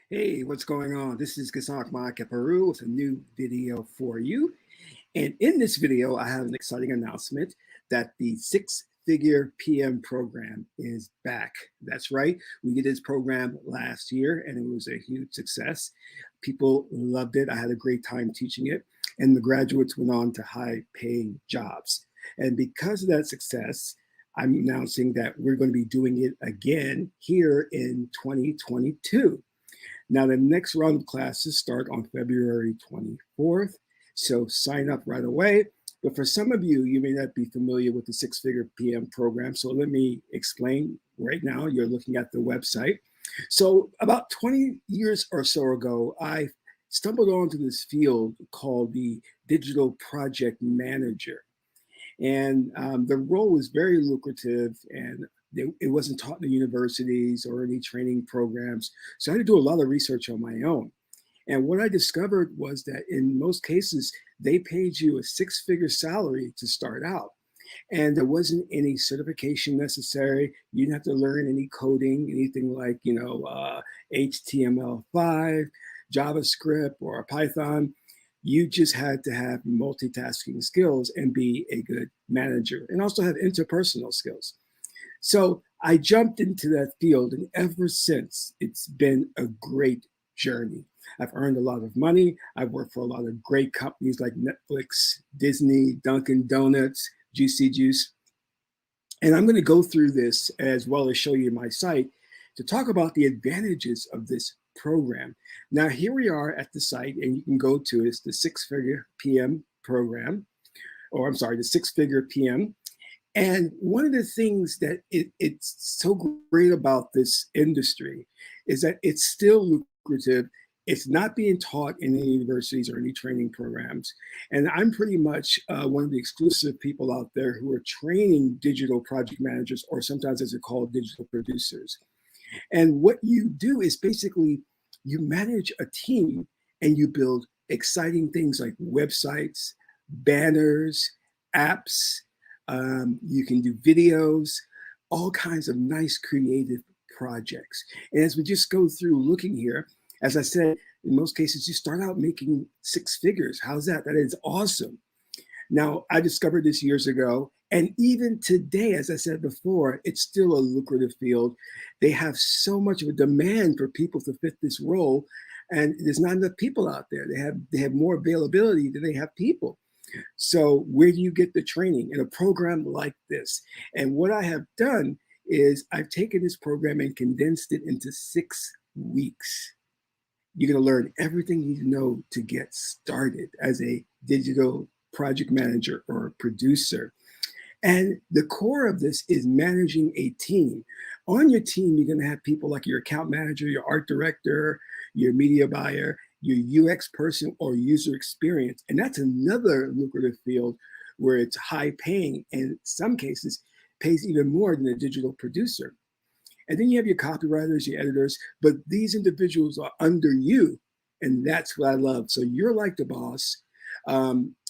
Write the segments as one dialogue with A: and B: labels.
A: Hey, what's going on? This is Qesankh Peru with a new video for you. And in this video, I have an exciting announcement that the six-figure PM program is back. That's right. We did this program last year and it was a huge success. People loved it. I had a great time teaching it, and the graduates went on to high-paying jobs. And because of that success, I'm announcing that we're going to be doing it again here in 2022. Now, the next round of classes start on February 24th, so sign up right away. But for some of you, you may not be familiar with the six-figure PM program, so let me explain right now. You're looking at the website. So about 20 years or so ago, I stumbled onto this field called the digital project manager. And the role was very lucrative, and it wasn't taught in the universities or any training programs. So I had to do a lot of research on my own. And what I discovered was that in most cases, they paid you a six-figure salary to start out. And there wasn't any certification necessary. You didn't have to learn any coding, anything like, HTML5, JavaScript, or Python. You just had to have multitasking skills and be a good manager and also have interpersonal skills. So I jumped into that field, and ever since, it's been a great journey. I've earned a lot of money. I've worked for a lot of great companies like Netflix, Disney, Dunkin' Donuts, Juicy Juice. And I'm going to go through this as well as show you my site to talk about the advantages of this program. Now, here we are at the site, and you can go to it. It's the six-figure PM program, or I'm sorry, the six-figure PM. And one of the things that it's so great about this industry is that it's still lucrative. It's not being taught in any universities or any training programs. And I'm pretty much one of the exclusive people out there who are training digital project managers, or sometimes as they're called, digital producers. And what you do is basically you manage a team and you build exciting things like websites, banners, apps. You can do videos, all kinds of nice creative projects. And as we just go through looking here, as I said, in most cases, you start out making six figures. How's that? That is awesome. Now, I discovered this years ago, and even today, as I said before, it's still a lucrative field. They have so much of a demand for people to fit this role, and there's not enough people out there. They have more availability than they have people. So where do you get the training in a program like this? And what I have done is I've taken this program and condensed it into 6 weeks. You're going to learn everything you need to know to get started as a digital project manager or producer. And the core of this is managing a team. On your team, you're going to have people like your account manager, your art director, your media buyer, your UX person, or user experience. And that's another lucrative field where it's high paying, and in some cases pays even more than a digital producer. And then you have your copywriters, your editors, but these individuals are under you. And that's what I love. So you're like the boss.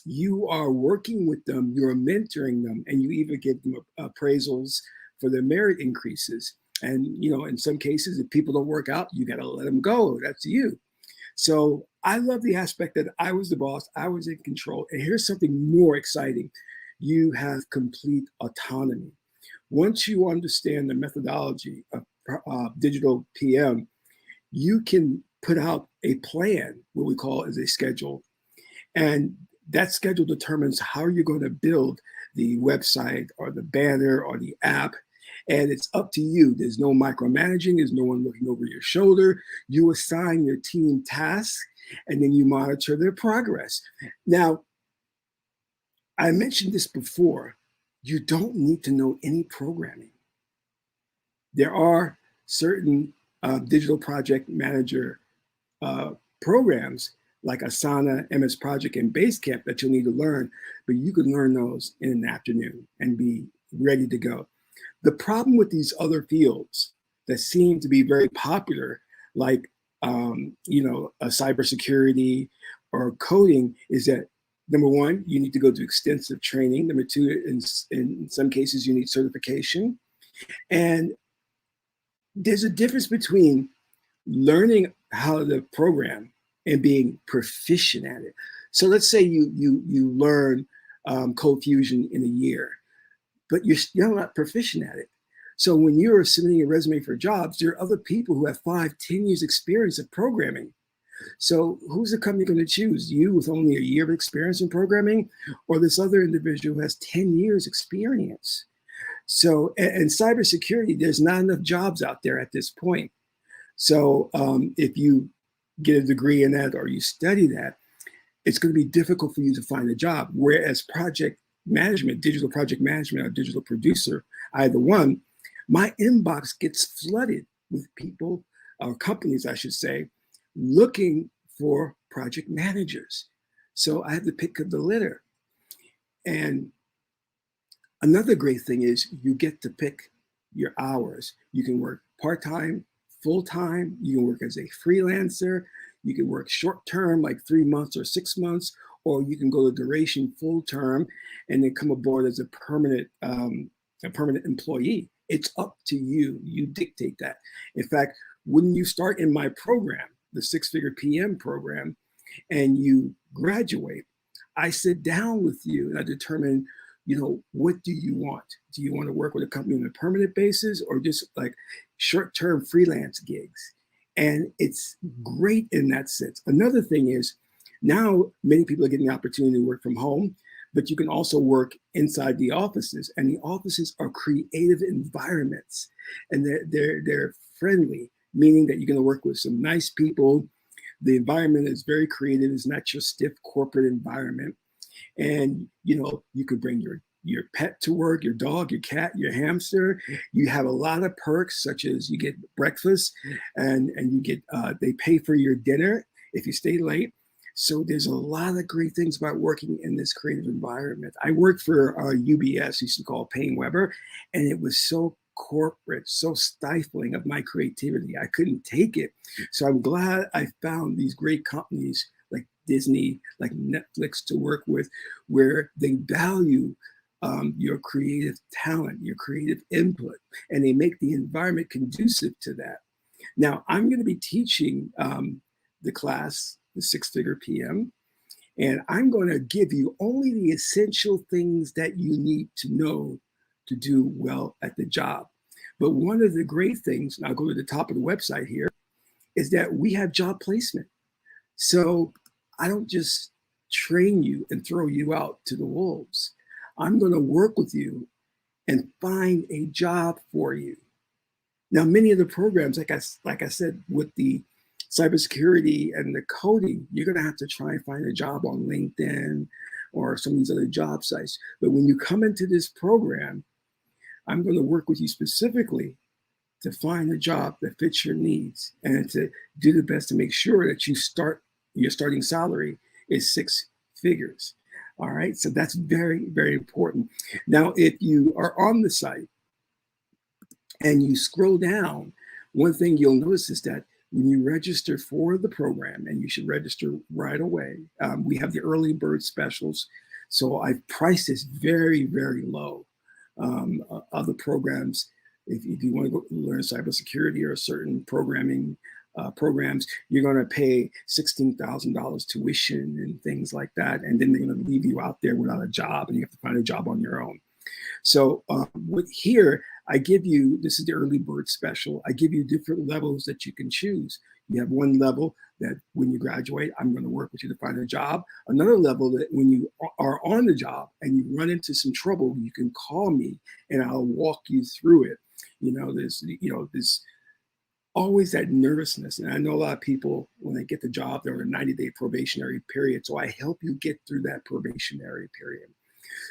A: You are working with them, you're mentoring them, and you even give them appraisals for their merit increases. And, in some cases, if people don't work out, you got to let them go. That's you. So I love the aspect that I was the boss, I was in control. And here's something more exciting. You have complete autonomy. Once you understand the methodology of digital PM, you can put out a plan, what we call as a schedule. And that schedule determines how you're going to build the website or the banner or the app. And it's up to you. There's no micromanaging. There's no one looking over your shoulder. You assign your team tasks, and then you monitor their progress. Now, I mentioned this before. You don't need to know any programming. There are certain digital project manager programs like Asana, MS Project, and Basecamp that you'll need to learn, but you can learn those in an afternoon and be ready to go. The problem with these other fields that seem to be very popular, like cybersecurity or coding, is that number one, you need to go to extensive training. Number two, in some cases, you need certification. And there's a difference between learning how to program and being proficient at it. So let's say you learn Code Fusion in a year, but you're still not proficient at it. So when you're submitting a resume for jobs, there are other people who have 5, 10 years experience of programming. So who's the company going to choose? You with only a year of experience in programming, or this other individual who has 10 years experience? So, and cybersecurity, there's not enough jobs out there at this point. So if you get a degree in that or you study that, it's going to be difficult for you to find a job. Whereas project management, digital project management, or digital producer, either one, my inbox gets flooded with people, or companies, I should say, looking for project managers. So I have to pick up the litter. And another great thing is you get to pick your hours. You can work part-time, full-time, you can work as a freelancer, you can work short-term, like 3 months or 6 months, or you can go to duration full-term and then come aboard as a permanent employee. It's up to you. You dictate that. In fact, when you start in my program, the Six-Figure PM program, and you graduate, I sit down with you and I determine, what do you want? Do you want to work with a company on a permanent basis or just like short-term freelance gigs? And it's great in that sense. Another thing is now many people are getting the opportunity to work from home, but you can also work inside the offices, and the offices are creative environments, and they're friendly, meaning that you're going to work with some nice people. The environment is very creative. It's not your stiff corporate environment. And, you could bring your pet to work, your dog, your cat, your hamster. You have a lot of perks, such as you get breakfast and you get, they pay for your dinner if you stay late. So there's a lot of great things about working in this creative environment. I worked for UBS, used to call Payne Weber, and it was so corporate, so stifling of my creativity. I couldn't take it. So I'm glad I found these great companies like Disney, like Netflix to work with, where they value your creative talent, your creative input, and they make the environment conducive to that. Now, I'm going to be teaching the class, the Six-Figure PM, and I'm going to give you only the essential things that you need to know to do well at the job. But one of the great things, and I'll go to the top of the website here, is that we have job placement. So I don't just train you and throw you out to the wolves. I'm going to work with you and find a job for you. Now, many of the programs, like I said, with the cybersecurity and the coding, you're going to have to try and find a job on LinkedIn or some of these other job sites. But when you come into this program, I'm going to work with you specifically to find a job that fits your needs and to do the best to make sure that your starting salary is 6 figures. All right. So that's very, very important. Now, if you are on the site and you scroll down, one thing you'll notice is that when you register for the program, and you should register right away, we have the early bird specials. So I've priced this very, very low. Other programs, if you want to go learn cybersecurity or certain programming programs, you're going to pay $16,000 tuition and things like that. And then they're going to leave you out there without a job, and you have to find a job on your own. So with here, I give you, this is the early bird special. I give you different levels that you can choose. You have one level that when you graduate, I'm going to work with you to find a job. Another level that when you are on the job and you run into some trouble, you can call me and I'll walk you through it. There's always that nervousness. And I know a lot of people, when they get the job, they're in a 90-day probationary period. So I help you get through that probationary period.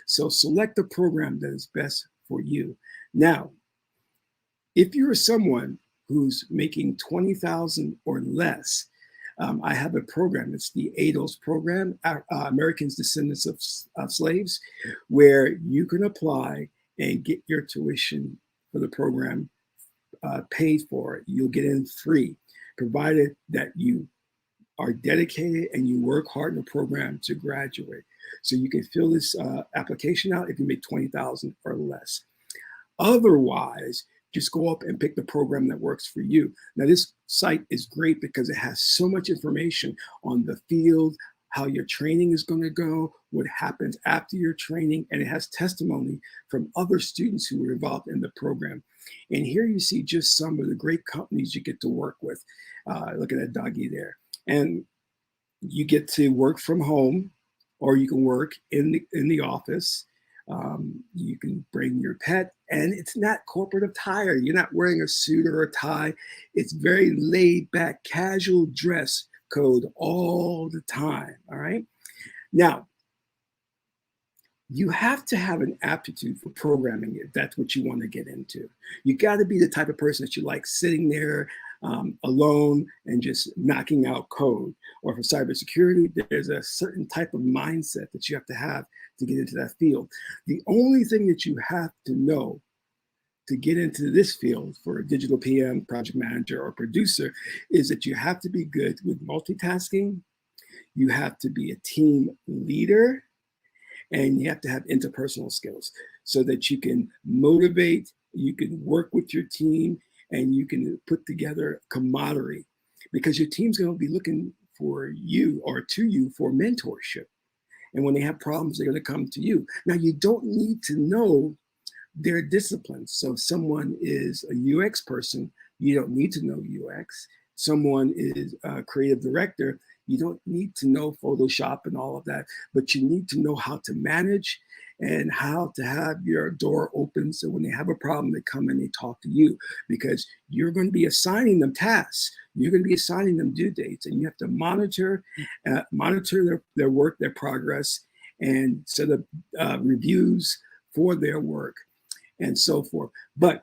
A: So select the program that is best for you. Now, if you're someone who's making $20,000 or less, I have a program. It's the ADOS program, Americans Descendants of Slaves, where you can apply and get your tuition for the program paid for. You'll get in free, provided that you are dedicated and you work hard in the program to graduate. So you can fill this application out if you make $20,000 or less. Otherwise, Just go up and pick the program that works for you. Now, this site is great because it has so much information on the field, how your training is going to go, what happens after your training, and it has testimony from other students who were involved in the program. And here you see just some of the great companies you get to work with. Look at that doggy there. And you get to work from home, or you can work in the office. You can bring your pet, and it's not corporate attire. You're not wearing a suit or a tie. It's very laid back, casual dress code all the time. All right. Now, you have to have an aptitude for programming if that's what you want to get into. You got to be the type of person that you like sitting there alone and just knocking out code. Or for cybersecurity, there's a certain type of mindset that you have to get into that field. The only thing that you have to know to get into this field for a digital PM, project manager, or producer is that you have to be good with multitasking. You have to be a team leader, and you have to have interpersonal skills so that you can motivate, you can work with your team, and you can put together camaraderie, because your team's going to be looking for you or to you for mentorship. And when they have problems, they're going to come to you. Now, you don't need to know their disciplines. So if someone is a UX person, you don't need to know UX. Someone is a creative director, you don't need to know Photoshop and all of that, but you need to know how to manage and how to have your door open. So when they have a problem, they come and they talk to you, because you're going to be assigning them tasks. You're going to be assigning them due dates, and you have to monitor their work, their progress, and set up reviews for their work and so forth. But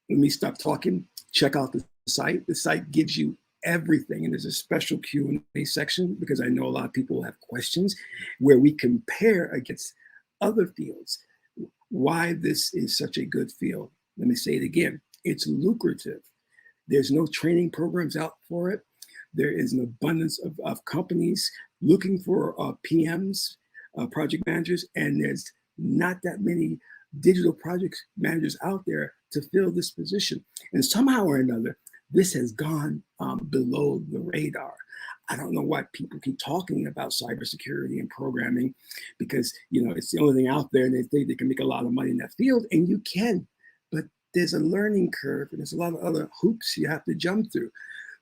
A: let me stop talking. Check out the site. The site gives you everything, and there's a special Q&A section, because I know a lot of people have questions, where we compare against other fields why this is such a good field. Let me say it again. It's lucrative. There's no training programs out for it. There is an abundance of companies looking for PMs, project managers, and there's not that many digital project managers out there to fill this position. And somehow or another, this has gone below the radar. I don't know why people keep talking about cybersecurity and programming, because it's the only thing out there, and they think they can make a lot of money in that field, and you can, but there's a learning curve, and there's a lot of other hoops you have to jump through.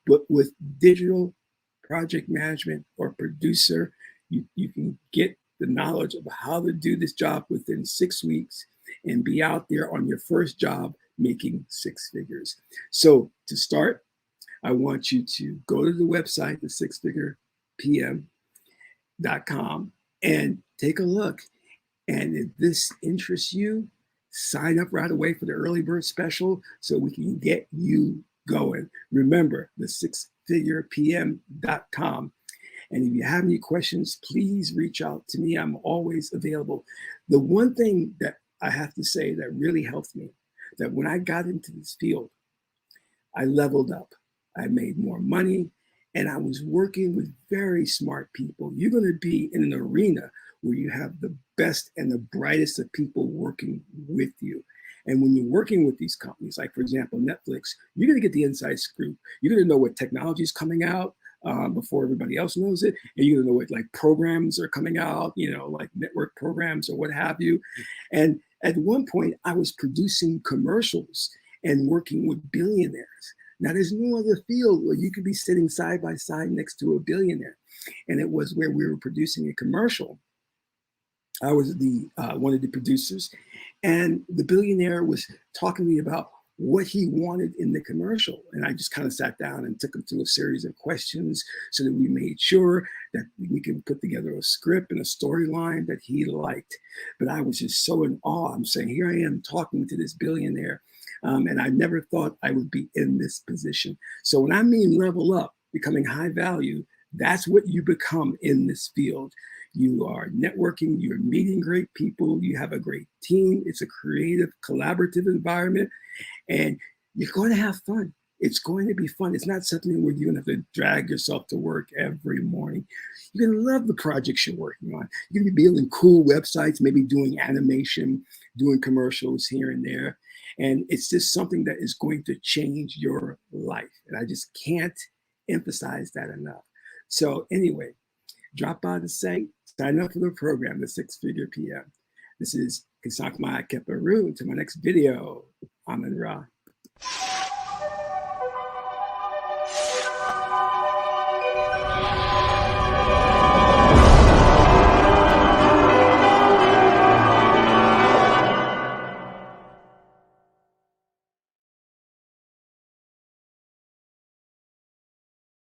A: But with digital project management or producer, you can get the knowledge of how to do this job within 6 weeks and be out there on your first job making 6 figures. So to start, I want you to go to the website, the sixfigurePM.com, and take a look. And if this interests you, sign up right away for the early bird special so we can get you going. Remember, the sixfigurePM.com. And if you have any questions, please reach out to me. I'm always available. The one thing that I have to say that really helped me, that when I got into this field, I leveled up. I made more money, and I was working with very smart people. You're going to be in an arena where you have the best and the brightest of people working with you. And when you're working with these companies, like for example, Netflix, you're going to get the inside scoop. You're going to know what technology is coming out before everybody else knows it. And you're going to know what like programs are coming out, like network programs or what have you. And at one point, I was producing commercials and working with billionaires. Now, there's no other field where you could be sitting side by side next to a billionaire. And it was where we were producing a commercial. I was one of the producers, and the billionaire was talking to me about what he wanted in the commercial. And I just kind of sat down and took him through a series of questions so that we made sure that we could put together a script and a storyline that he liked. But I was just so in awe. I'm saying, here I am talking to this billionaire. And I never thought I would be in this position. So when I mean level up, becoming high value, that's what you become in this field. You are networking, you're meeting great people, you have a great team. It's a creative, collaborative environment, and you're going to have fun. It's going to be fun. It's not something where you're going to have to drag yourself to work every morning. You're going to love the projects you're working on. You're going to be building cool websites, maybe doing animation, doing commercials here and there. And it's just something that is going to change your life. And I just can't emphasize that enough. So anyway, drop by the site, sign up for the program, the Six Figure PM. This is Qesankh Keperu. Until my next video, Amen Ra.